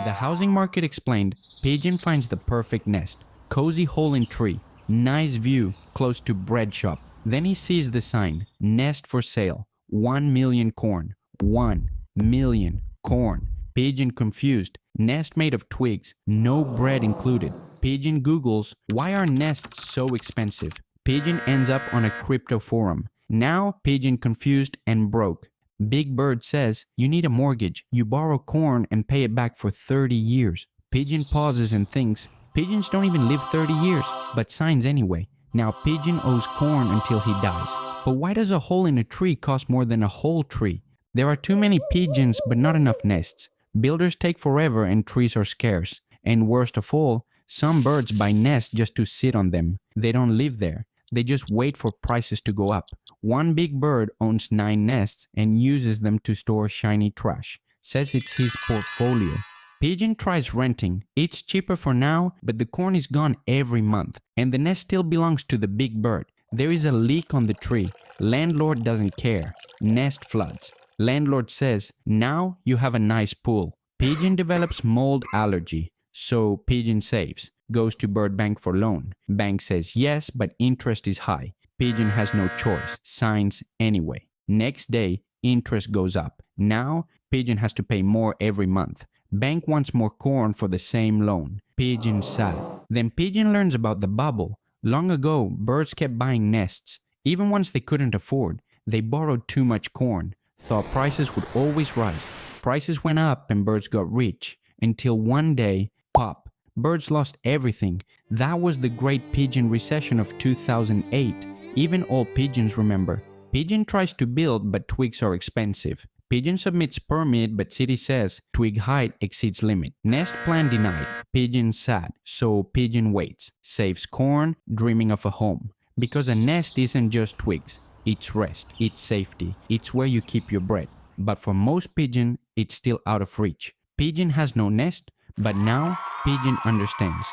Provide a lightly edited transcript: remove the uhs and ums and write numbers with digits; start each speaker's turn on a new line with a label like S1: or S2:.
S1: The housing market explained, Pigeon finds the perfect nest. Cozy hole in tree. Nice view, close to bread shop. Then he sees the sign, nest for sale. 1 million corn. 1 million corn. Pigeon confused. Nest made of twigs. No bread included. Pigeon Googles, why are nests so expensive? Pigeon ends up on a crypto forum. Now Pigeon confused and broke. Big Bird says, you need a mortgage. You borrow corn and pay it back for 30 years. Pigeon pauses and thinks, pigeons don't even live 30 years, but signs anyway. Now Pigeon owes corn until he dies. But why does a hole in a tree cost more than a whole tree? There are too many pigeons but not enough nests. Builders take forever and trees are scarce. And worst of all, some birds buy nests just to sit on them. They don't live there. They just wait for prices to go up. One big bird owns 9 nests and uses them to store shiny trash. Says it's his portfolio. Pigeon tries renting. It's cheaper for now, but the corn is gone every month, and the nest still belongs to the big bird. There is a leak on the tree. Landlord doesn't care. Nest floods. Landlord says, now you have a nice pool. Pigeon develops mold allergy, so Pigeon saves. Goes to bird bank for loan. Bank says yes, but interest is high. Pigeon has no choice, signs anyway. Next day, interest goes up. Now, Pigeon has to pay more every month. Bank wants more corn for the same loan. Pigeon sad. Then Pigeon learns about the bubble. Long ago, birds kept buying nests. Even ones they couldn't afford. They borrowed too much corn. Thought prices would always rise. Prices went up and birds got rich. Until one day, pop. Birds lost everything. That was the Great Pigeon Recession of 2008. Even old pigeons remember. Pigeon tries to build, but twigs are expensive. Pigeon submits permit, but city says twig height exceeds limit. Nest plan denied. Pigeon sad, so Pigeon waits. Saves corn, dreaming of a home. Because a nest isn't just twigs. It's rest, it's safety, it's where you keep your bread. But for most pigeon, it's still out of reach. Pigeon has no nest, but now Pigeon understands.